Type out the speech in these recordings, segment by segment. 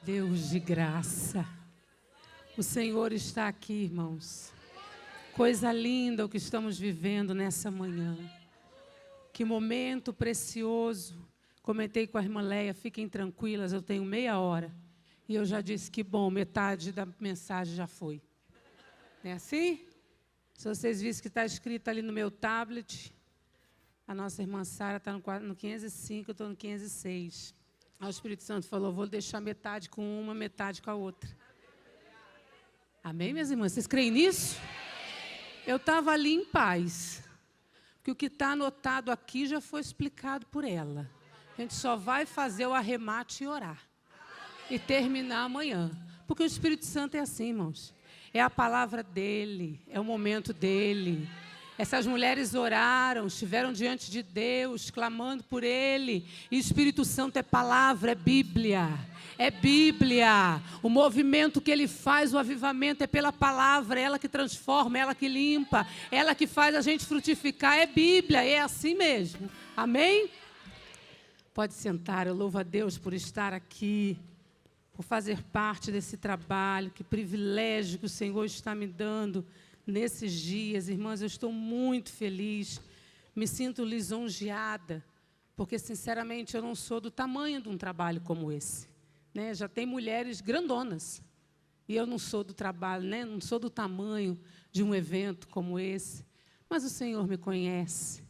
Deus de graça. O Senhor está aqui, irmãos. Coisa linda o que estamos vivendo nessa manhã. Que momento precioso. Comentei com a irmã Leia, fiquem tranquilas, eu tenho meia hora. E eu já disse que bom, metade da mensagem já foi. Não é assim? Se vocês vissem que está escrito ali no meu tablet, a nossa irmã Sara está no 505, eu estou no 506. Aí o Espírito Santo falou, vou deixar metade com uma, metade com a outra. Amém, minhas irmãs? Vocês creem nisso? Eu estava ali em paz. Porque o que está anotado aqui já foi explicado por ela. A gente só vai fazer o arremate e orar. E terminar amanhã. Porque o Espírito Santo é assim, irmãos. É a palavra dele, é o momento dele. Essas mulheres oraram, estiveram diante de Deus, clamando por ele. E o Espírito Santo é palavra, é Bíblia. É Bíblia. O movimento que ele faz, o avivamento é pela palavra. É ela que transforma, é ela que limpa. É ela que faz a gente frutificar. É Bíblia, é assim mesmo. Amém? Pode sentar, eu louvo a Deus por estar aqui, por fazer parte desse trabalho. Que privilégio que o Senhor está me dando nesses dias. Irmãs, eu estou muito feliz, me sinto lisonjeada, porque, sinceramente, eu não sou do tamanho de um trabalho como esse. Né? Já tem mulheres grandonas, e eu não sou do trabalho, né? Não sou do tamanho de um evento como esse. Mas o Senhor me conhece,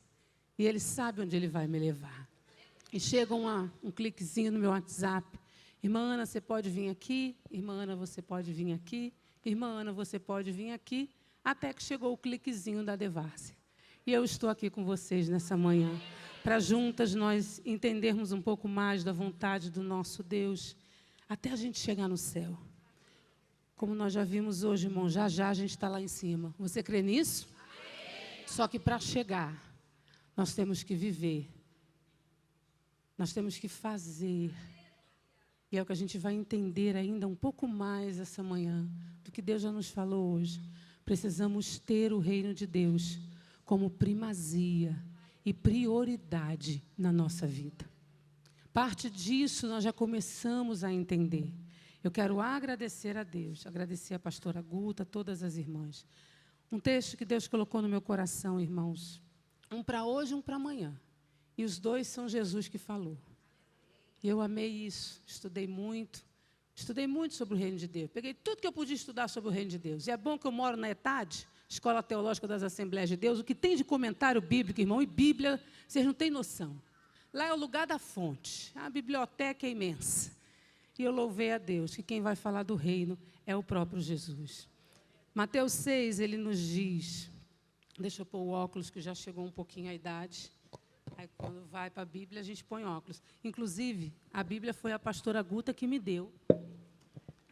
e Ele sabe onde Ele vai me levar. E chega um cliquezinho no meu WhatsApp. Irmã Ana, você pode vir aqui? Irmã Ana, você pode vir aqui? Irmã Ana, você pode vir aqui? Até que chegou o cliquezinho da Devárcia. E eu estou aqui com vocês nessa manhã, para juntas nós entendermos um pouco mais da vontade do nosso Deus, até a gente chegar no céu. Como nós já vimos hoje, irmão, já já a gente está lá em cima. Você crê nisso? Amém. Só que para chegar, nós temos que viver. Nós temos que fazer. E é o que a gente vai entender ainda um pouco mais essa manhã, do que Deus já nos falou hoje. Precisamos ter o reino de Deus como primazia e prioridade na nossa vida. Parte disso nós já começamos a entender. Eu quero agradecer a Deus, agradecer a pastora Guta, a todas as irmãs. Um texto que Deus colocou no meu coração, irmãos. Um para hoje e um para amanhã. E os dois são Jesus que falou. E eu amei isso, estudei muito sobre o reino de Deus. Peguei tudo que eu podia estudar sobre o reino de Deus. E é bom que eu moro na ETAD, Escola Teológica das Assembleias de Deus. O que tem de comentário bíblico, irmão, e Bíblia, vocês não têm noção. Lá é o lugar da fonte. A biblioteca é imensa. E eu louvei a Deus, que quem vai falar do reino é o próprio Jesus. Mateus 6, ele nos diz, deixa eu pôr o óculos, que já chegou um pouquinho a idade. Aí, quando vai para a Bíblia, a gente põe óculos. Inclusive, a Bíblia foi a pastora Guta que me deu.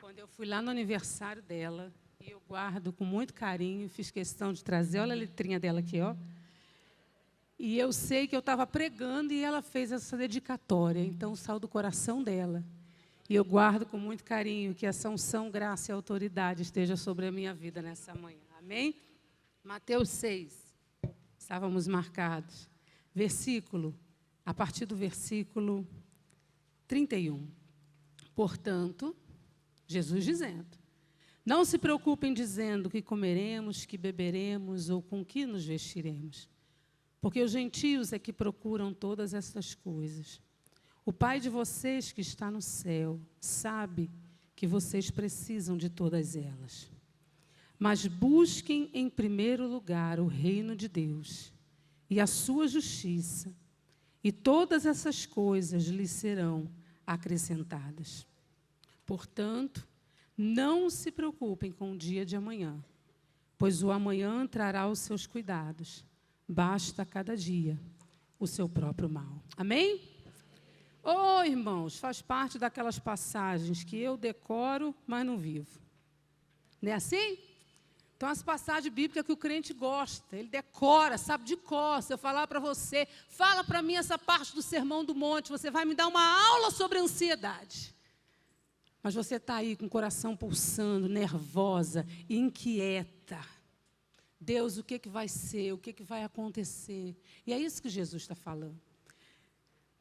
Quando eu fui lá no aniversário dela, e eu guardo com muito carinho, fiz questão de trazer, olha a letrinha dela aqui, ó. E eu sei que eu estava pregando e ela fez essa dedicatória, então saiu do coração dela. E eu guardo com muito carinho que essa unção, graça e autoridade esteja sobre a minha vida nessa manhã. Amém? Mateus 6, estávamos marcados. A partir do versículo 31. Portanto, Jesus dizendo, não se preocupem dizendo que comeremos, que beberemos ou com que nos vestiremos, porque os gentios é que procuram todas essas coisas. O Pai de vocês que está no céu sabe que vocês precisam de todas elas. Mas busquem em primeiro lugar o reino de Deus e a sua justiça, e todas essas coisas lhes serão acrescentadas. Portanto, não se preocupem com o dia de amanhã, pois o amanhã trará os seus cuidados. Basta cada dia o seu próprio mal. Amém? Oh, irmãos, faz parte daquelas passagens que eu decoro, mas não vivo. Não é assim? Então, as passagens bíblicas que o crente gosta, ele decora, sabe de cor. Se eu falar para você, fala para mim essa parte do Sermão do Monte, você vai me dar uma aula sobre ansiedade. Mas você está aí com o coração pulsando, nervosa, inquieta. Deus, o que vai ser? O que vai acontecer? E é isso que Jesus está falando.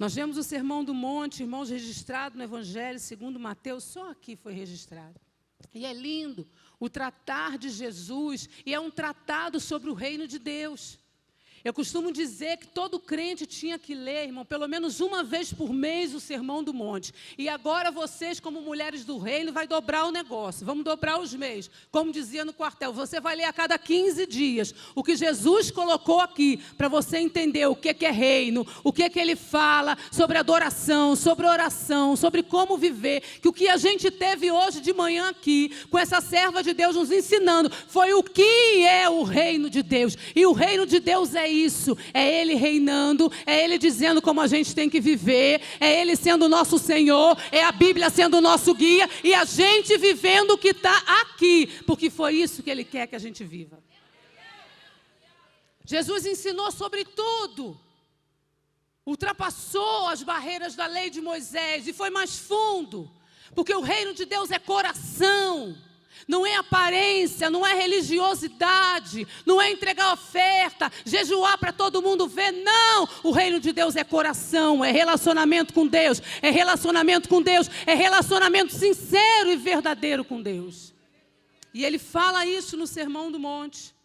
Nós vemos o Sermão do Monte, irmãos, registrado no Evangelho segundo Mateus, só aqui foi registrado. E é lindo o tratar de Jesus, e é um tratado sobre o reino de Deus. Eu costumo dizer que todo crente tinha que ler, irmão, pelo menos uma vez por mês o Sermão do Monte. E agora vocês, como mulheres do reino, vai dobrar o negócio. Vamos dobrar os meses. Como dizia no quartel, você vai ler a cada 15 dias o que Jesus colocou aqui, para você entender o que é reino, o que Ele fala sobre adoração, sobre oração, sobre como viver. Que o que a gente teve hoje de manhã aqui, com essa serva de Deus nos ensinando, foi o que é o reino de Deus. E o reino de Deus é isso, é Ele reinando, é Ele dizendo como a gente tem que viver, é Ele sendo o nosso Senhor, é a Bíblia sendo o nosso guia, e a gente vivendo o que está aqui, porque foi isso que Ele quer que a gente viva. Jesus ensinou sobre tudo, ultrapassou as barreiras da lei de Moisés e foi mais fundo, porque o reino de Deus é coração. Não é aparência, não é religiosidade, não é entregar oferta, jejuar para todo mundo ver, não. O reino de Deus é coração, é relacionamento com Deus, é relacionamento com Deus, é relacionamento sincero e verdadeiro com Deus. E Ele fala isso no Sermão do Monte.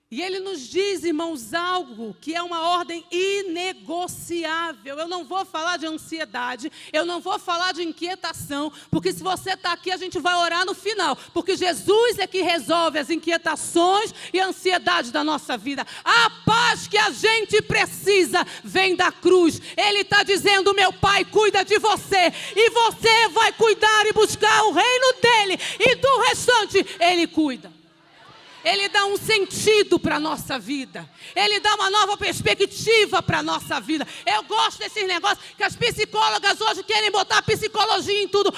E Ele nos diz, irmãos, algo que é uma ordem inegociável. Eu não vou falar de ansiedade, eu não vou falar de inquietação, porque se você está aqui, a gente vai orar no final, porque Jesus é que resolve as inquietações e a ansiedade da nossa vida. A paz que a gente precisa vem da cruz. Ele está dizendo, meu Pai cuida de você, e você vai cuidar e buscar o reino dEle, e do restante Ele cuida. Ele dá um sentido para a nossa vida. Ele dá uma nova perspectiva para a nossa vida. Eu gosto desses negócios que as psicólogas hoje querem botar psicologia em tudo.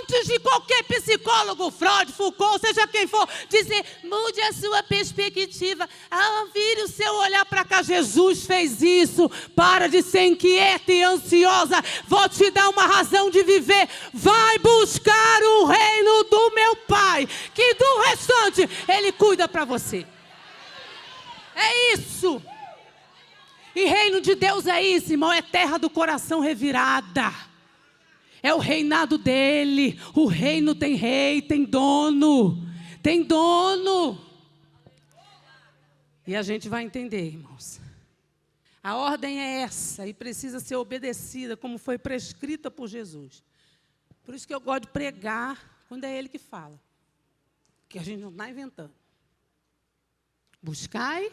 Antes de qualquer psicólogo, Freud, Foucault, seja quem for, dizer, mude a sua perspectiva. Vire o seu olhar para cá. Jesus fez isso. Para de ser inquieta e ansiosa. Vou te dar uma razão de viver. Vai buscar o reino do meu Pai, que do restante Ele cuida para você. É isso. E reino de Deus é isso, irmão, é terra do coração revirada. É o reinado dele. O reino tem rei, tem dono. Tem dono. E a gente vai entender, irmãos. A ordem é essa e precisa ser obedecida como foi prescrita por Jesus. Por isso que eu gosto de pregar quando é Ele que fala. Que a gente não está inventando. Buscai,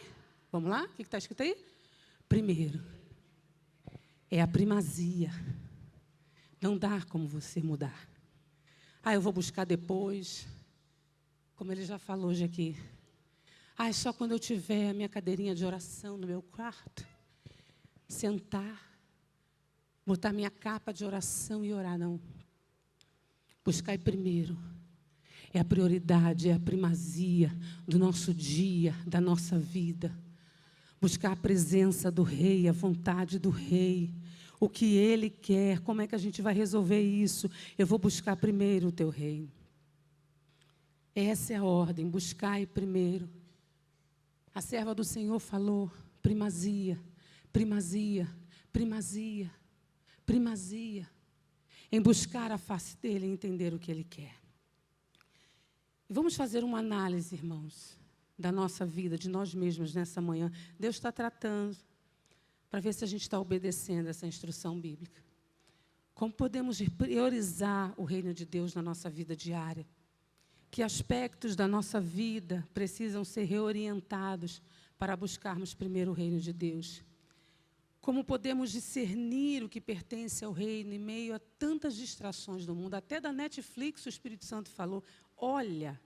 vamos lá, o que está escrito aí? Primeiro, é a primazia. Não dá como você mudar. Eu vou buscar depois, como ele já falou hoje aqui. É só quando eu tiver a minha cadeirinha de oração no meu quarto, sentar, botar minha capa de oração e orar, não. Buscai primeiro. É a prioridade, é a primazia do nosso dia, da nossa vida. Buscar a presença do Rei, a vontade do Rei, o que Ele quer, como é que a gente vai resolver isso? Eu vou buscar primeiro o teu reino. Essa é a ordem, buscai primeiro. A serva do Senhor falou, primazia, primazia, primazia, primazia, em buscar a face dEle e entender o que Ele quer. Vamos fazer uma análise, irmãos, da nossa vida, de nós mesmos nessa manhã. Deus está tratando, para ver se a gente está obedecendo essa instrução bíblica. Como podemos priorizar o reino de Deus na nossa vida diária? Que aspectos da nossa vida precisam ser reorientados para buscarmos primeiro o reino de Deus? Como podemos discernir o que pertence ao reino em meio a tantas distrações do mundo? Até da Netflix o Espírito Santo falou, olha,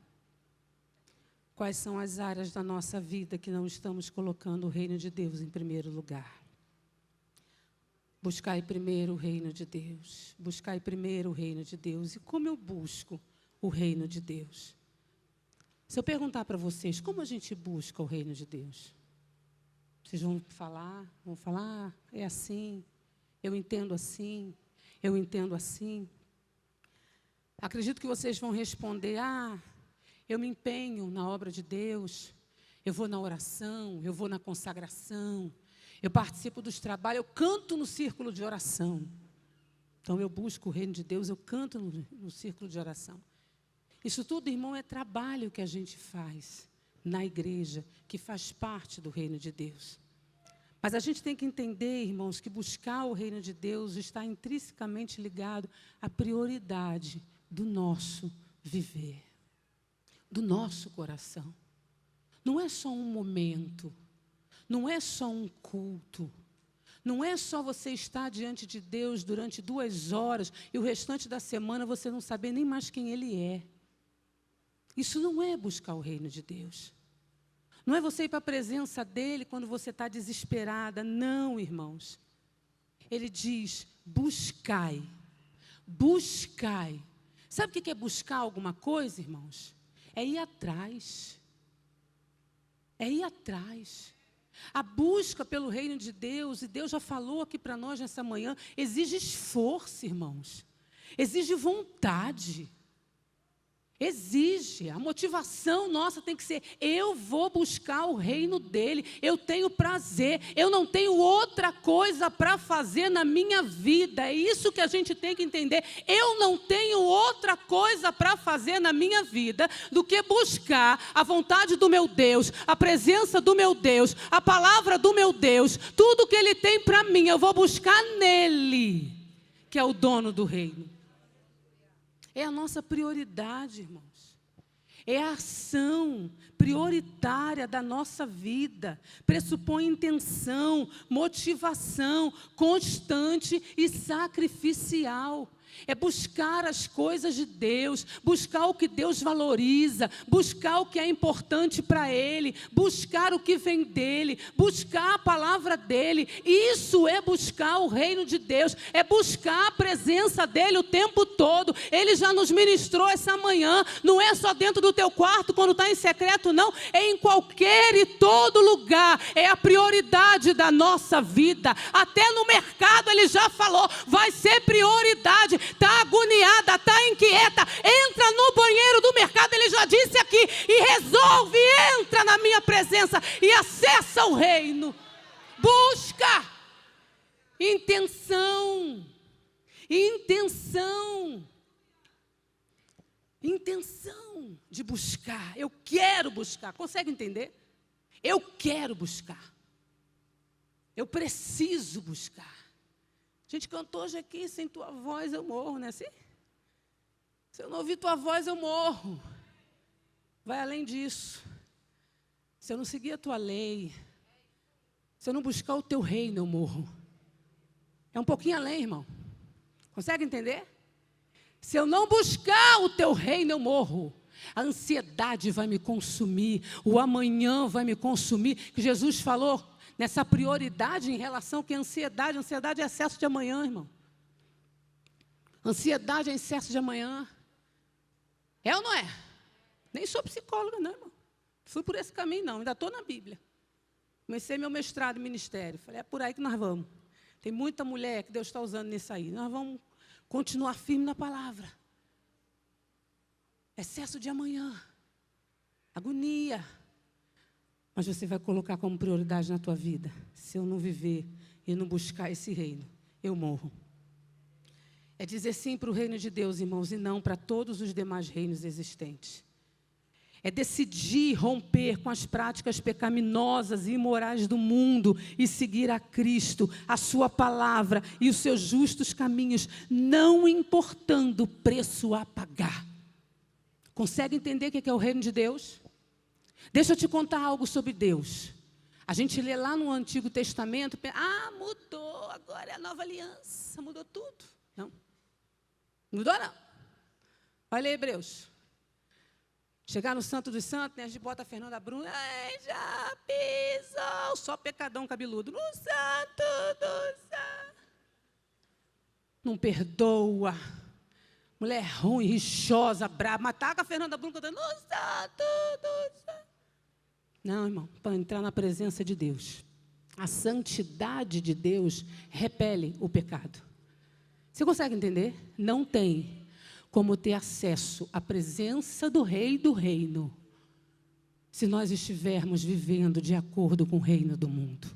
quais são as áreas da nossa vida que não estamos colocando o reino de Deus em primeiro lugar. Buscai primeiro o reino de Deus. Buscai primeiro o reino de Deus. E como eu busco o reino de Deus? Se eu perguntar para vocês, como a gente busca o reino de Deus? Vocês vão falar, é assim, eu entendo assim, eu entendo assim. Acredito que vocês vão responder, eu me empenho na obra de Deus, eu vou na oração, eu vou na consagração, Eu participo dos trabalhos, eu canto no círculo de oração. Então, eu busco o reino de Deus, eu canto no círculo de oração. Isso tudo, irmão, é trabalho que a gente faz na igreja, que faz parte do reino de Deus. Mas a gente tem que entender, irmãos, que buscar o reino de Deus está intrinsecamente ligado à prioridade do nosso viver, do nosso coração. Não é só um momento, não é só um culto, não é só você estar diante de Deus durante 2 horas e o restante da semana você não saber nem mais quem Ele é. Isso não é buscar o reino de Deus. Não é você ir para a presença dEle quando você está desesperada. Não, irmãos. Ele diz, buscai, buscai. Sabe o que é buscar alguma coisa, irmãos? É ir atrás. É ir atrás. A busca pelo reino de Deus, e Deus já falou aqui para nós nessa manhã, exige esforço, irmãos. Exige vontade. Exige, a motivação nossa tem que ser, eu vou buscar o reino dele, eu tenho prazer, eu não tenho outra coisa para fazer na minha vida, é isso que a gente tem que entender, eu não tenho outra coisa para fazer na minha vida, do que buscar a vontade do meu Deus, a presença do meu Deus, a palavra do meu Deus, tudo que ele tem para mim, eu vou buscar nele, que é o dono do reino. É a nossa prioridade, irmãos. É a ação prioritária da nossa vida. Pressupõe intenção, motivação constante e sacrificial. É buscar as coisas de Deus, buscar o que Deus valoriza, buscar o que é importante para Ele, buscar o que vem dEle, buscar a palavra dEle. Isso é buscar o reino de Deus, é buscar a presença dEle o tempo todo. Ele já nos ministrou essa manhã, não é só dentro do teu quarto quando está em secreto, não, é em qualquer e todo lugar, é a prioridade da nossa vida. Até no mercado Ele já falou, vai ser prioridade. Está agoniada, está inquieta, entra no banheiro do mercado, ele já disse aqui, e resolve, entra na minha presença e acessa o reino. Busca, intenção, intenção de buscar. Eu quero buscar, consegue entender? Eu quero buscar, eu preciso buscar. A gente cantou hoje aqui, sem tua voz eu morro, não é assim? Se eu não ouvir tua voz eu morro. Vai além disso. Se eu não seguir a tua lei, se eu não buscar o teu reino eu morro. É um pouquinho além, irmão. Consegue entender? Se eu não buscar o teu reino eu morro. A ansiedade vai me consumir, o amanhã vai me consumir, que Jesus falou nessa prioridade em relação que ansiedade é excesso de amanhã, irmão. Ansiedade é excesso de amanhã. É ou não é? Nem sou psicóloga, não, irmão. Fui por esse caminho, não. Ainda estou na Bíblia. Comecei meu mestrado em ministério. Falei, é por aí que nós vamos. Tem muita mulher que Deus está usando nisso aí. Nós vamos continuar firme na palavra. Excesso de amanhã. Agonia. Mas você vai colocar como prioridade na tua vida. Se eu não viver e não buscar esse reino, eu morro. É dizer sim para o reino de Deus, irmãos, e não para todos os demais reinos existentes. É decidir romper com as práticas pecaminosas e imorais do mundo e seguir a Cristo, a sua palavra e os seus justos caminhos, não importando o preço a pagar. Consegue entender o que é o reino de Deus? Deixa eu te contar algo sobre Deus. A gente lê lá no Antigo Testamento, mudou, agora é a nova aliança, mudou tudo. Não, mudou não. Olha aí, Hebreus. Chegar no Santo dos Santos, né, a gente bota a Fernanda Bruna, já pisou, só pecadão cabeludo, no Santo dos Santos. Não perdoa. Mulher ruim, rixosa, brava, mas tá com a Fernanda Bruna cantando, no Santo dos Santos. Não, irmão, para entrar na presença de Deus, a santidade de Deus repele o pecado. Você consegue entender? Não tem como ter acesso à presença do Rei do Reino, se nós estivermos vivendo de acordo com o reino do mundo.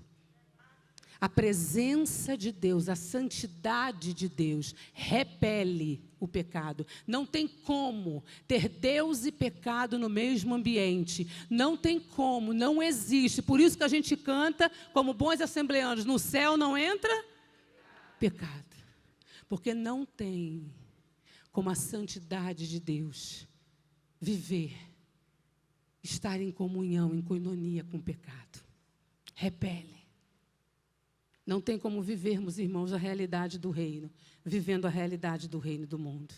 A presença de Deus, a santidade de Deus, repele o pecado. Não tem como ter Deus e pecado no mesmo ambiente. Não tem como, não existe. Por isso que a gente canta, como bons assembleanos, no céu não entra pecado. Porque não tem como a santidade de Deus viver, estar em comunhão, em coinonia com o pecado. Repele. Não tem como vivermos, irmãos, a realidade do reino, vivendo a realidade do reino do mundo.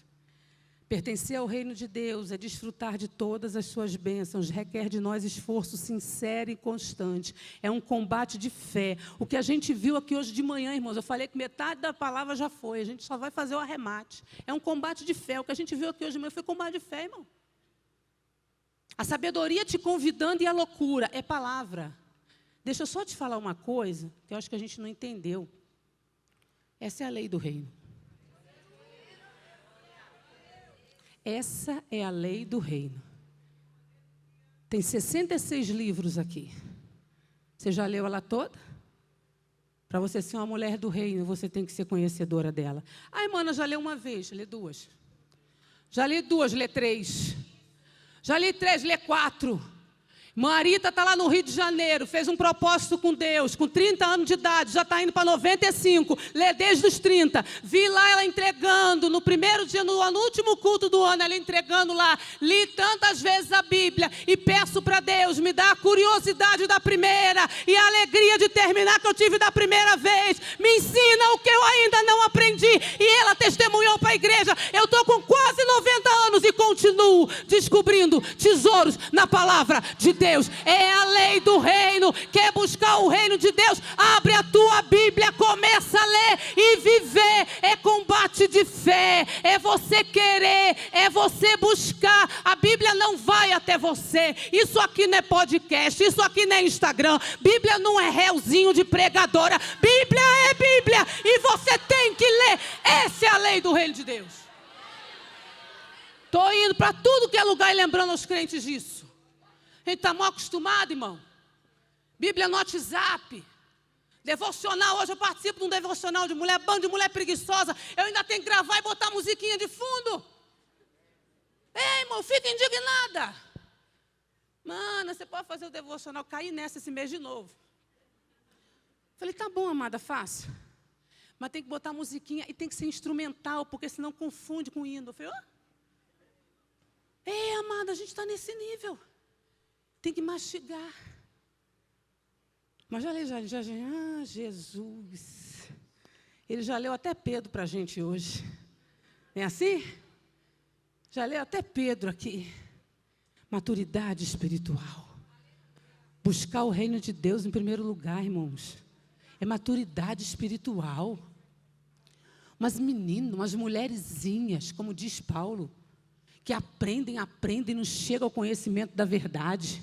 Pertencer ao reino de Deus é desfrutar de todas as suas bênçãos, requer de nós esforço sincero e constante. É um combate de fé. O que a gente viu aqui hoje de manhã, irmãos, eu falei que metade da palavra já foi, a gente só vai fazer o arremate. É um combate de fé. O que a gente viu aqui hoje de manhã foi combate de fé, irmão. A sabedoria te convidando e a loucura é palavra. Deixa eu só te falar uma coisa, que eu acho que a gente não entendeu. Essa é a lei do reino. Essa é a lei do reino. Tem 66 livros aqui. Você já leu ela toda? Para você ser uma mulher do reino, você tem que ser conhecedora dela. Ah, irmã, já leu uma vez, lê duas. Já li duas, lê três. Já li três, lê quatro. Marita está lá no Rio de Janeiro, fez um propósito com Deus, com 30 anos de idade, já está indo para 95, lê desde os 30. Vi lá ela entregando, no primeiro dia, no último culto do ano, ela entregando lá. Li tantas vezes a Bíblia e peço para Deus, me dá a curiosidade da primeira e a alegria de terminar que eu tive da primeira vez. Me ensina o que eu ainda não aprendi. E ela testemunhou para a igreja. Eu estou com quase 90 anos e continuo descobrindo tesouros na palavra de Deus. É a lei do reino. Quer buscar o reino de Deus? Abre a tua Bíblia, começa a ler e viver. É combate de fé, é você querer, é você buscar. A Bíblia não vai até você. Isso aqui não é podcast, isso aqui não é Instagram. Bíblia não é réuzinho de pregadora. Bíblia é Bíblia e você tem que ler. Essa é a lei do reino de Deus. Estou indo para tudo que é lugar e lembrando aos crentes disso. A gente está mal acostumado, irmão. Bíblia no WhatsApp. Devocional, hoje eu participo de um devocional de mulher, bando de mulher preguiçosa. Eu ainda tenho que gravar e botar musiquinha de fundo. Ei, irmão, fica indignada. Mano, você pode fazer o devocional, cair nessa esse mês de novo. Falei, tá bom, amada, faça. Mas tem que botar musiquinha e tem que ser instrumental, porque senão confunde com hino. Eu falei, ei, amada, a gente está nesse nível. Tem que mastigar. Mas Jesus. Ele já leu até Pedro para a gente hoje. Não é assim? Já leu até Pedro aqui. Maturidade espiritual. Buscar o reino de Deus em primeiro lugar, irmãos. É maturidade espiritual. Umas meninas, umas mulherzinhas, como diz Paulo, que aprendem, não chegam ao conhecimento da verdade.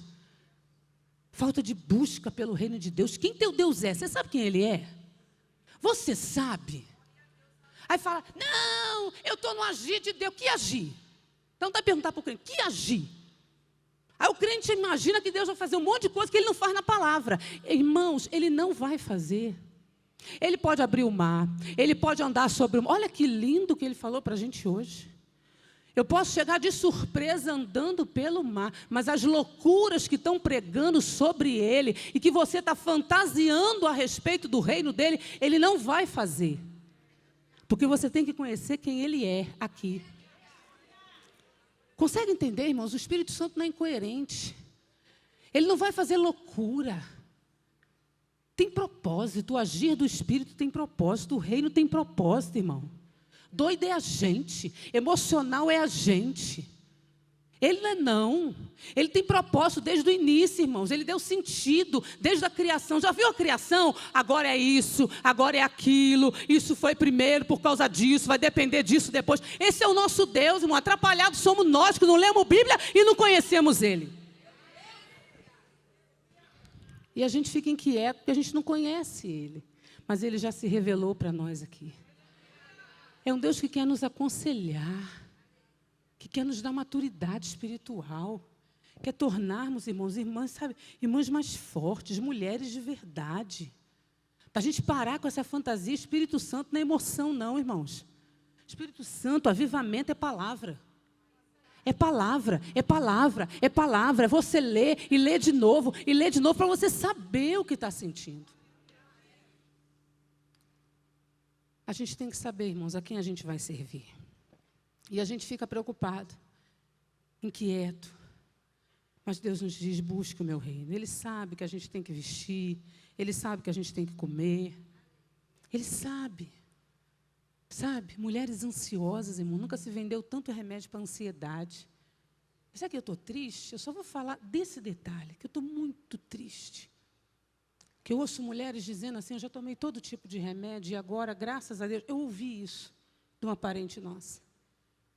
Falta de busca pelo reino de Deus. Quem teu Deus é? Você sabe quem Ele é? Você sabe? Aí fala, não, eu estou no agir de Deus. Que agir? Então vai perguntar para o crente, que agir? Aí o crente imagina que Deus vai fazer um monte de coisa que Ele não faz na palavra. Irmãos, Ele não vai fazer. Ele pode abrir o mar, Ele pode andar sobre o mar. Olha que lindo que Ele falou para a gente hoje. Eu posso chegar de surpresa andando pelo mar, mas as loucuras que estão pregando sobre Ele e que você está fantasiando a respeito do reino dEle, Ele não vai fazer. Porque você tem que conhecer quem Ele é aqui. Consegue entender, irmãos? O Espírito Santo não é incoerente. Ele não vai fazer loucura. Tem propósito, o agir do Espírito tem propósito, o reino tem propósito, irmão. Doido é a gente, emocional é a gente. Ele não. Ele tem propósito desde o início, irmãos. Ele deu sentido desde a criação. Já viu a criação? Agora é isso, agora é aquilo. Isso foi primeiro por causa disso, vai depender disso depois. Esse é o nosso Deus, irmão. Atrapalhados somos nós que não lemos Bíblia e não conhecemos Ele. E a gente fica inquieto porque a gente não conhece Ele. Mas Ele já se revelou para nós aqui. É um Deus que quer nos aconselhar, que quer nos dar maturidade espiritual, quer tornarmos, irmãos e irmãs, sabe, irmãs mais fortes, mulheres de verdade. Da gente parar com essa fantasia, Espírito Santo não é emoção não, irmãos. Espírito Santo, avivamento é palavra. É palavra, é palavra, é palavra. É você ler e ler de novo, e ler de novo para você saber o que está sentindo. A gente tem que saber, irmãos, a quem a gente vai servir. E a gente fica preocupado, inquieto. Mas Deus nos diz, busque o meu reino. Ele sabe que a gente tem que vestir, Ele sabe que a gente tem que comer. Ele sabe. Sabe, mulheres ansiosas, irmão, nunca se vendeu tanto remédio para ansiedade. Sabe que eu estou triste? Eu só vou falar desse detalhe, que eu estou muito triste. Que eu ouço mulheres dizendo assim, eu já tomei todo tipo de remédio e agora, graças a Deus, eu ouvi isso de uma parente nossa.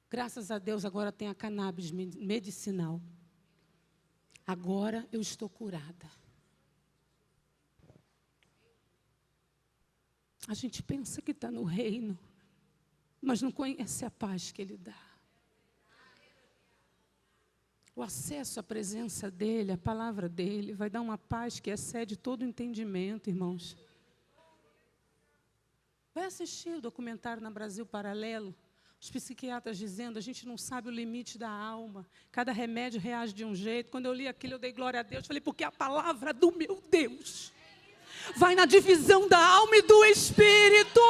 Graças a Deus, agora tem a cannabis medicinal. Agora eu estou curada. A gente pensa que está no reino, mas não conhece a paz que Ele dá. O acesso à presença dEle, a palavra dEle, vai dar uma paz que excede todo o entendimento, irmãos. Vai assistir o documentário na Brasil Paralelo, os psiquiatras dizendo, a gente não sabe o limite da alma, cada remédio reage de um jeito. Quando eu li aquilo, eu dei glória a Deus, falei, porque a palavra do meu Deus vai na divisão da alma e do espírito.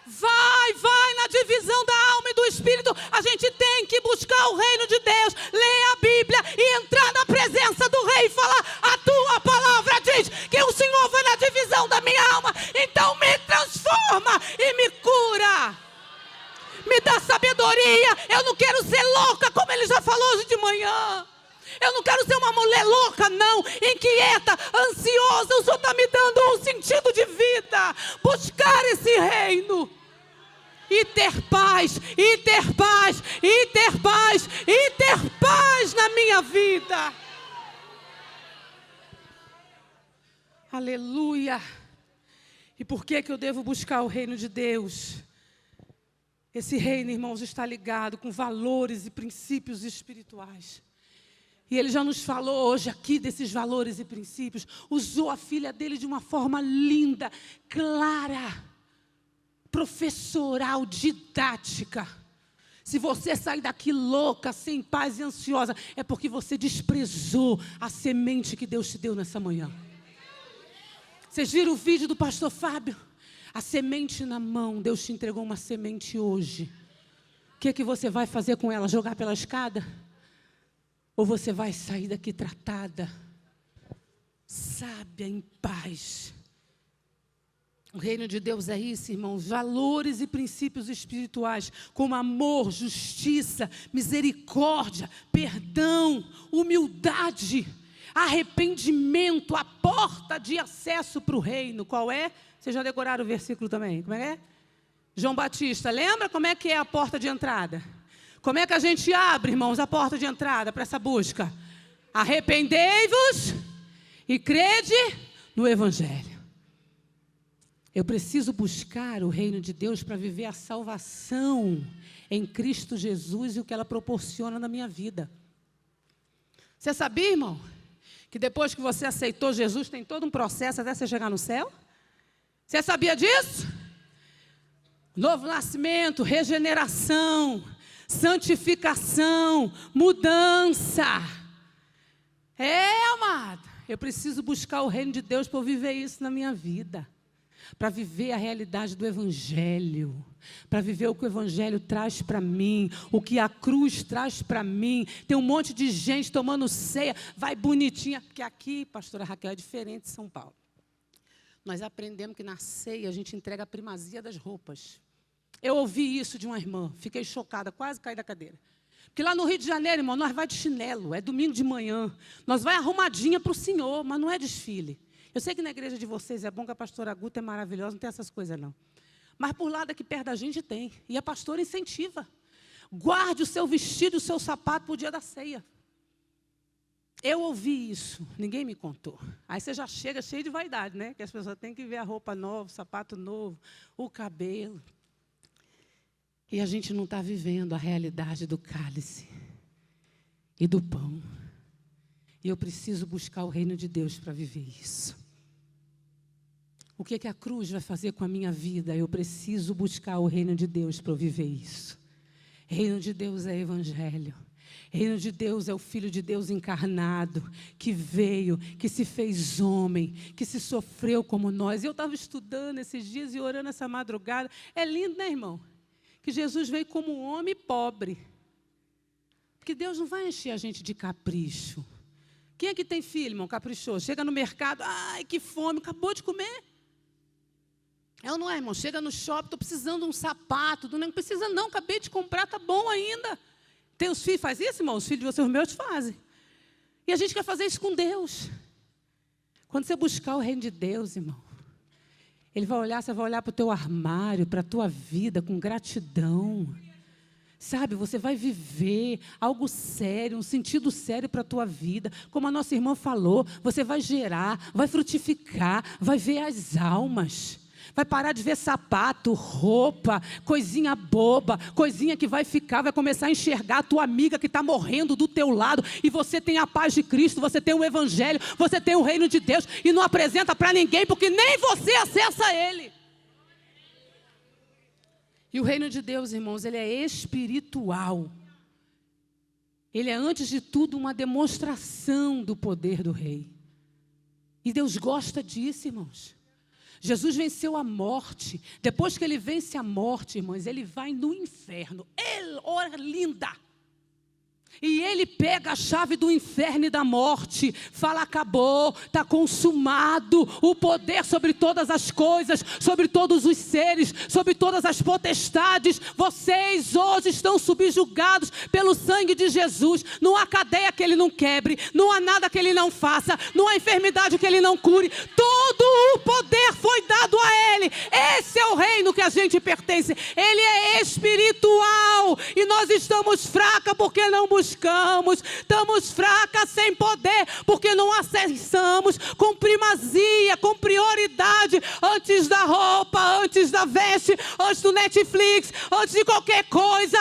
Vai na divisão da alma e do espírito. A gente tem que buscar o reino de Deus, ler a Bíblia e entrar na presença do Rei e falar, a tua palavra diz que o Senhor vai na divisão da minha alma, então me transforma e me cura. Me dá sabedoria. Eu não quero ser louca, como ele já falou hoje de manhã. Eu não quero ser uma mulher louca, não, inquieta, ansiosa. O Senhor está me dando um sentido de vida. Buscar esse reino. E ter paz, e ter paz, e ter paz, e ter paz na minha vida. Aleluia. E por que eu devo buscar o reino de Deus? Esse reino, irmãos, está ligado com valores e princípios espirituais. E ele já nos falou hoje aqui desses valores e princípios. Usou a filha dele de uma forma linda, clara, professoral, didática. Se você sair daqui louca, sem paz e ansiosa, é porque você desprezou a semente que Deus te deu nessa manhã. Vocês viram o vídeo do pastor Fábio? A semente na mão, Deus te entregou uma semente hoje. O que você vai fazer com ela? Jogar pela escada? Ou você vai sair daqui tratada, sábia, em paz? O reino de Deus é isso, irmãos. Valores e princípios espirituais, como amor, justiça, misericórdia, perdão, humildade, arrependimento, a porta de acesso para o reino. Qual é? Vocês já decoraram o versículo também? Como é? João Batista, lembra como é que é a porta de entrada? Como é que a gente abre, irmãos, a porta de entrada para essa busca? Arrependei-vos e crede no Evangelho. Eu preciso buscar o reino de Deus para viver a salvação em Cristo Jesus e o que ela proporciona na minha vida. Você sabia, irmão, que depois que você aceitou Jesus, tem todo um processo até você chegar no céu? Você sabia disso? Novo nascimento, regeneração, santificação, mudança. Amado, eu preciso buscar o reino de Deus para eu viver isso na minha vida. Para viver a realidade do Evangelho. Para viver o que o Evangelho traz para mim. O que a cruz traz para mim. Tem um monte de gente tomando ceia. Vai bonitinha. Porque aqui, pastora Raquel, é diferente de São Paulo. Nós aprendemos que na ceia a gente entrega a primazia das roupas. Eu ouvi isso de uma irmã, fiquei chocada, quase caí da cadeira. Porque lá no Rio de Janeiro, irmão, nós vai de chinelo, é domingo de manhã. Nós vai arrumadinha para o Senhor, mas não é desfile. Eu sei que na igreja de vocês é bom, que a pastora Guta é maravilhosa, não tem essas coisas não. Mas por lá daqui perto da gente tem. E a pastora incentiva. Guarde o seu vestido e o seu sapato para o dia da ceia. Eu ouvi isso, ninguém me contou. Aí você já chega cheio de vaidade, né? Que as pessoas têm que ver a roupa nova, o sapato novo, o cabelo. E a gente não está vivendo a realidade do cálice e do pão. E eu preciso buscar o reino de Deus para viver isso. O que a cruz vai fazer com a minha vida? Eu preciso buscar o reino de Deus para eu viver isso. Reino de Deus é evangelho. Reino de Deus é o Filho de Deus encarnado, que veio, que se fez homem, que se sofreu como nós. Eu estava estudando esses dias e orando essa madrugada. É lindo, né, irmão? Que Jesus veio como um homem pobre. Porque Deus não vai encher a gente de capricho. Quem é que tem filho, irmão, caprichoso? Chega no mercado, ai, que fome, acabou de comer. É ou não é, irmão? Chega no shopping, estou precisando de um sapato. Não precisa não, acabei de comprar, está bom ainda. Tem os filhos, faz isso, irmão? Os filhos de vocês, os meus, fazem. E a gente quer fazer isso com Deus. Quando você buscar o reino de Deus, irmão, Ele vai olhar, você vai olhar para o teu armário, para a tua vida com gratidão. Sabe, você vai viver algo sério, um sentido sério para a tua vida. Como a nossa irmã falou, você vai gerar, vai frutificar, vai ver as almas. Vai parar de ver sapato, roupa, coisinha boba, coisinha que vai ficar, vai começar a enxergar a tua amiga que está morrendo do teu lado. E você tem a paz de Cristo, você tem o Evangelho, você tem o reino de Deus. E não apresenta para ninguém, porque nem você acessa Ele. E o reino de Deus, irmãos, ele é espiritual. Ele é, antes de tudo, uma demonstração do poder do rei. E Deus gosta disso, irmãos. Jesus venceu a morte. Depois que ele vence a morte, irmãos, ele vai no inferno. Hora linda! E ele pega a chave do inferno e da morte. Fala, acabou, está consumado o poder sobre todas as coisas, sobre todos os seres, sobre todas as potestades. Vocês hoje estão subjugados pelo sangue de Jesus. Não há cadeia que ele não quebre, não há nada que ele não faça, não há enfermidade que ele não cure. Todo o poder foi dado a ele. Esse é o reino que a gente pertence. Ele é espiritual e nós estamos fracas porque não buscamos. Estamos fracas sem poder, porque não acessamos com primazia, com prioridade, antes da roupa, antes da veste, antes do Netflix, antes de qualquer coisa.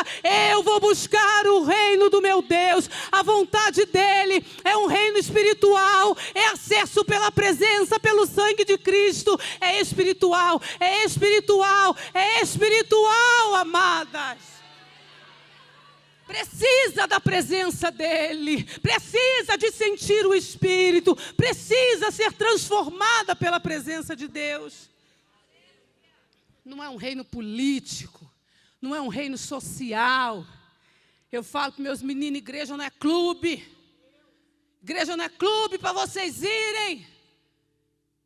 Eu vou buscar o reino do meu Deus, a vontade dele é um reino espiritual, é acesso pela presença, pelo sangue de Cristo, é espiritual, é espiritual, é espiritual, amadas. Precisa da presença dEle, precisa de sentir o Espírito, precisa ser transformada pela presença de Deus. Não é um reino político, não é um reino social. Eu falo para meus meninos, igreja não é clube. Igreja não é clube para vocês irem.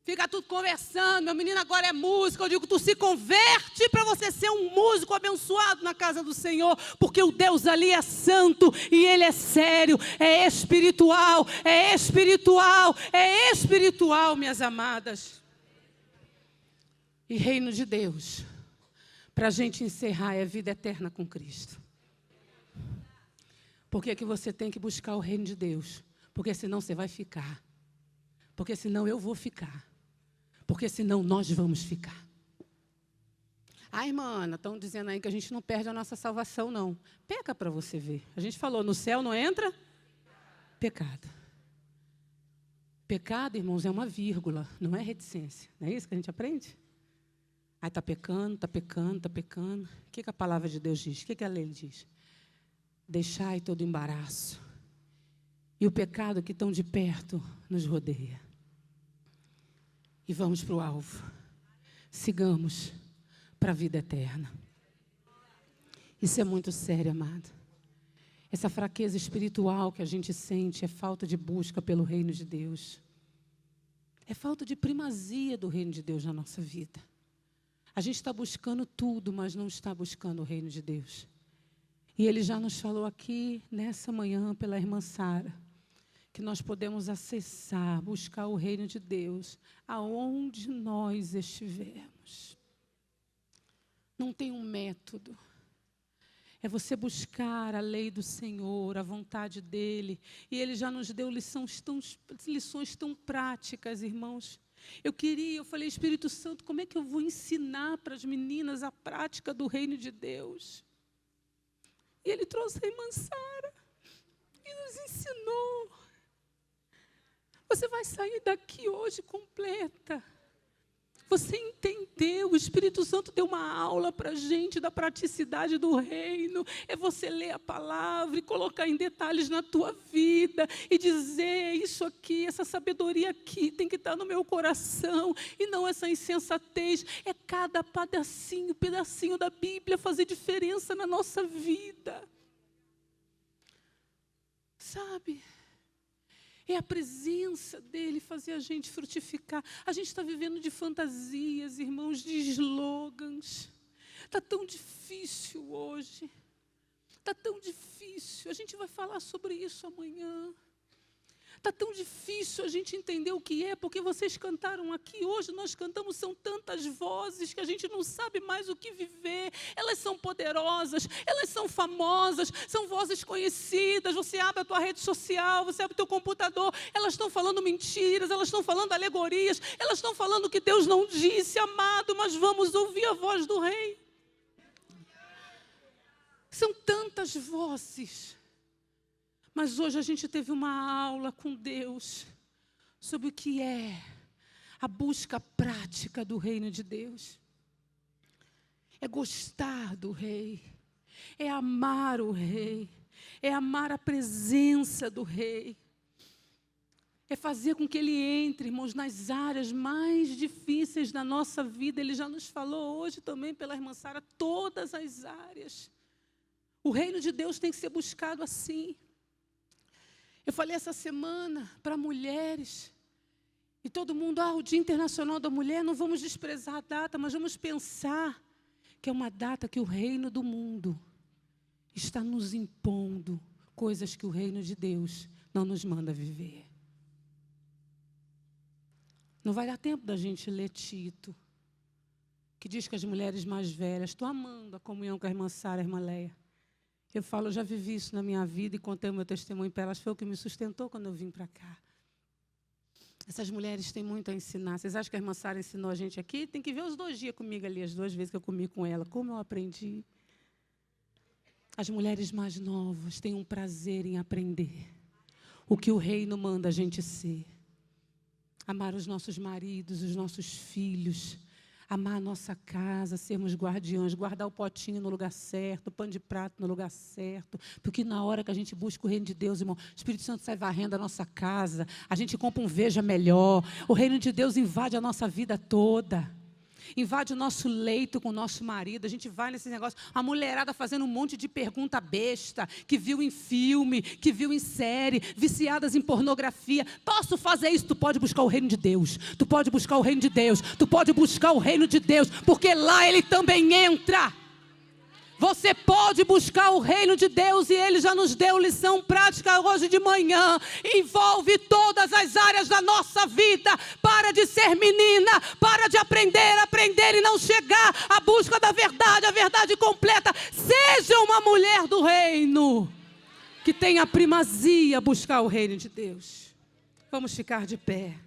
Fica tudo conversando, meu menino agora é músico. Eu digo, tu se converte para você ser um músico abençoado na casa do Senhor, porque o Deus ali é santo e Ele é sério, é espiritual, é espiritual, é espiritual, minhas amadas. E reino de Deus, para a gente encerrar, é vida eterna com Cristo. Por que você tem que buscar o reino de Deus? Porque senão você vai ficar. Porque senão eu vou ficar. Porque senão nós vamos ficar. Ah, irmã Ana, estão dizendo aí que a gente não perde a nossa salvação, não. Peca para você ver. A gente falou, no céu não entra? Pecado. Pecado, irmãos, é uma vírgula, não é reticência. Não é isso que a gente aprende? Aí está pecando, está pecando, está pecando. O que a palavra de Deus diz? O que a lei diz? Deixai todo embaraço. E o pecado que tão de perto nos rodeia. E vamos para o alvo. Sigamos para a vida eterna. Isso é muito sério, amado. Essa fraqueza espiritual que a gente sente é falta de busca pelo reino de Deus. É falta de primazia do reino de Deus na nossa vida. A gente está buscando tudo, mas não está buscando o reino de Deus. E Ele já nos falou aqui, nessa manhã, pela irmã Sara, que nós podemos acessar, buscar o reino de Deus, aonde nós estivermos. Não tem um método. É você buscar a lei do Senhor, a vontade dEle. E Ele já nos deu lições tão práticas, irmãos. Eu falei, Espírito Santo, como é que eu vou ensinar para as meninas a prática do reino de Deus? E Ele trouxe a irmã Sara e nos ensinou. Você vai sair daqui hoje completa. Você entendeu? O Espírito Santo deu uma aula para a gente da praticidade do reino. É você ler a palavra e colocar em detalhes na tua vida e dizer: isso aqui, essa sabedoria aqui tem que estar no meu coração e não essa insensatez. É cada pedacinho da Bíblia fazer diferença na nossa vida. Sabe? É a presença dele fazer a gente frutificar. A gente está vivendo de fantasias, irmãos, de slogans. Está tão difícil hoje. Está tão difícil. A gente vai falar sobre isso amanhã. Está tão difícil a gente entender o que é, porque vocês cantaram aqui, hoje nós cantamos, são tantas vozes que a gente não sabe mais o que viver. Elas são poderosas, elas são famosas, são vozes conhecidas. Você abre a tua rede social, você abre o teu computador, elas estão falando mentiras, elas estão falando alegorias, elas estão falando o que Deus não disse, amado, mas vamos ouvir a voz do Rei. São tantas vozes. Mas hoje a gente teve uma aula com Deus sobre o que é a busca prática do reino de Deus. É gostar do Rei, é amar o Rei, é amar a presença do Rei. É fazer com que Ele entre, irmãos, nas áreas mais difíceis da nossa vida. Ele já nos falou hoje também pela irmã Sara, todas as áreas. O reino de Deus tem que ser buscado assim. Eu falei essa semana para mulheres, e todo mundo, o Dia Internacional da Mulher, não vamos desprezar a data, mas vamos pensar que é uma data que o reino do mundo está nos impondo coisas que o reino de Deus não nos manda viver. Não vai dar tempo da gente ler Tito, que diz que as mulheres mais velhas, estou amando a comunhão com a irmã Sara e a irmã Leia. Eu falo, eu já vivi isso na minha vida e contei o meu testemunho para elas. Foi o que me sustentou quando eu vim para cá. Essas mulheres têm muito a ensinar. Vocês acham que a irmã Sara ensinou a gente aqui? Tem que ver os 2 dias comigo ali, as 2 vezes que eu comi com ela. Como eu aprendi. As mulheres mais novas têm um prazer em aprender o que o reino manda a gente ser. Amar os nossos maridos, os nossos filhos. Amar a nossa casa, sermos guardiães, guardar o potinho no lugar certo, o pano de prato no lugar certo. Porque na hora que a gente busca o reino de Deus, irmão, o Espírito Santo sai varrendo a nossa casa, a gente compra um Veja melhor, o reino de Deus invade a nossa vida toda. Invade o nosso leito com o nosso marido. A gente vai nesse negócio, a mulherada fazendo um monte de pergunta besta, que viu em filme, que viu em série, viciadas em pornografia. Posso fazer isso? Tu pode buscar o reino de Deus. Tu pode buscar o reino de Deus. Tu pode buscar o reino de Deus, porque lá Ele também entra. Você pode buscar o reino de Deus e Ele já nos deu lição prática hoje de manhã. Envolve todas as áreas da nossa vida. Para de ser menina, para de aprender e não chegar à busca da verdade, a verdade completa. Seja uma mulher do reino, que tenha a primazia buscar o reino de Deus. Vamos ficar de pé.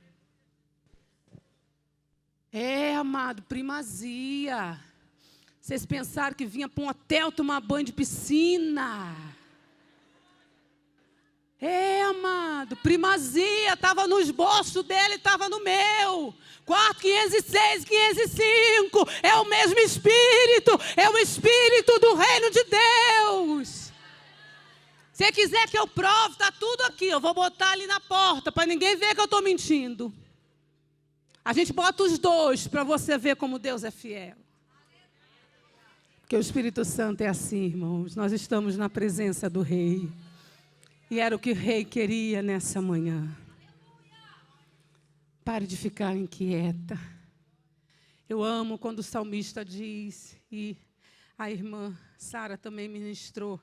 Amado, primazia. Vocês pensaram que vinha para um hotel tomar banho de piscina. Amado, primazia, estava no esboço dele, estava no meu. Quarto 506, 505, é o mesmo Espírito, é o Espírito do reino de Deus. Se quiser que eu prove, está tudo aqui, eu vou botar ali na porta, para ninguém ver que eu estou mentindo. A gente bota os 2 para você ver como Deus é fiel. Porque o Espírito Santo é assim, irmãos. Nós estamos na presença do Rei. E era o que o Rei queria nessa manhã. Pare de ficar inquieta. Eu amo quando o salmista diz, e a irmã Sara também ministrou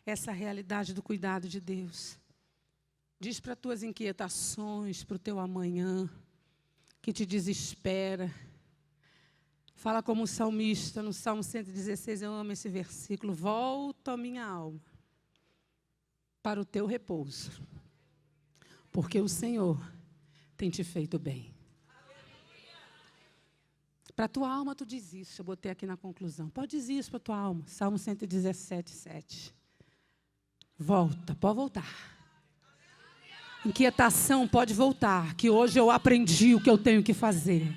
essa realidade do cuidado de Deus. Diz para as tuas inquietações, para o teu amanhã, que te desespera. Fala como o salmista, no Salmo 116, eu amo esse versículo. Volta a minha alma para o teu repouso, porque o Senhor tem te feito bem. Para a tua alma tu diz isso, eu botei aqui na conclusão. Pode dizer isso para a tua alma, Salmo 117, 7. Volta, pode voltar. Inquietação pode voltar, que hoje eu aprendi o que eu tenho que fazer.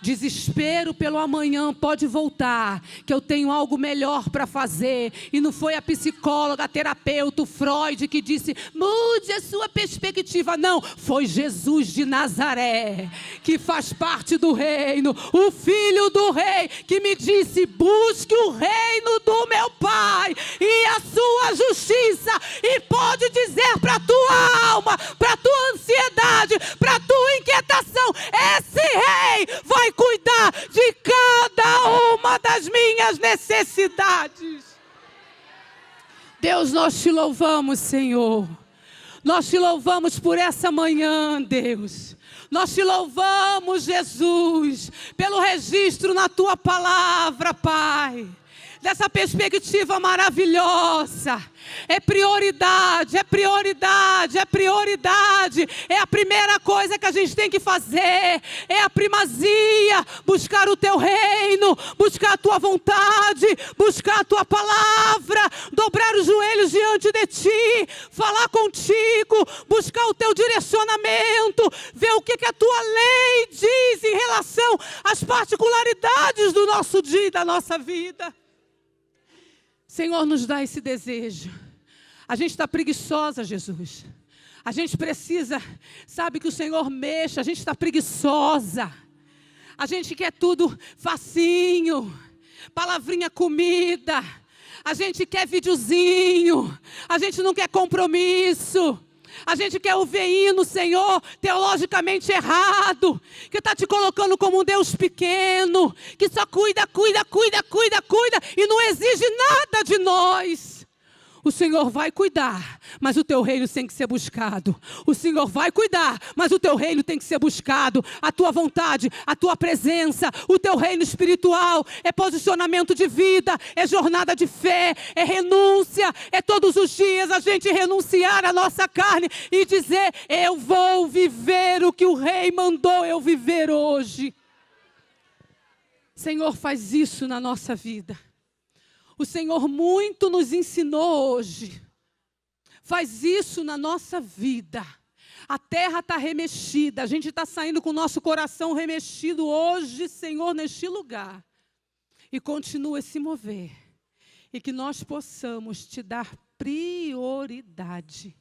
Desespero pelo amanhã pode voltar, que eu tenho algo melhor para fazer. E não foi a psicóloga, a terapeuta, o Freud que disse, mude a sua perspectiva. Não, foi Jesus de Nazaré, que faz parte do reino, o Filho do Rei, que me disse, busque o reino do meu Pai e a sua justiça. E pode dizer para a tua alma, para a tua ansiedade, para a tua inquietação, esse rei vai cuidar de cada uma das minhas necessidades. Deus, nós te louvamos, Senhor. Nós te louvamos por essa manhã, Deus. Nós te louvamos, Jesus, pelo registro na tua palavra, Pai. Dessa perspectiva maravilhosa. É prioridade, é prioridade, é prioridade. É a primeira coisa que a gente tem que fazer. É a primazia. Buscar o teu reino, buscar a tua vontade, buscar a tua palavra, dobrar os joelhos diante de ti, falar contigo, buscar o teu direcionamento, ver o que a tua lei diz em relação às particularidades do nosso dia e da nossa vida. Senhor, nos dá esse desejo. A gente está preguiçosa, Jesus. A gente precisa, sabe, que o Senhor mexa. A gente está preguiçosa. A gente quer tudo facinho. Palavrinha comida. A gente quer videozinho. A gente não quer compromisso. A gente quer o hino, Senhor, teologicamente errado, que está te colocando como um Deus pequeno, que só cuida, e não exige nada de nós. O Senhor vai cuidar, mas o teu reino tem que ser buscado. O Senhor vai cuidar, mas o teu reino tem que ser buscado. A tua vontade, a tua presença, o teu reino espiritual é posicionamento de vida, é jornada de fé, é renúncia, é todos os dias a gente renunciar à nossa carne e dizer, eu vou viver o que o Rei mandou eu viver hoje. Senhor, faz isso na nossa vida. O Senhor muito nos ensinou hoje. Faz isso na nossa vida. A terra está remexida. A gente está saindo com o nosso coração remexido hoje, Senhor, neste lugar. E continua a se mover. E que nós possamos te dar prioridade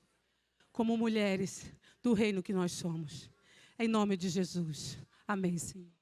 como mulheres do reino que nós somos. Em nome de Jesus. Amém, Senhor.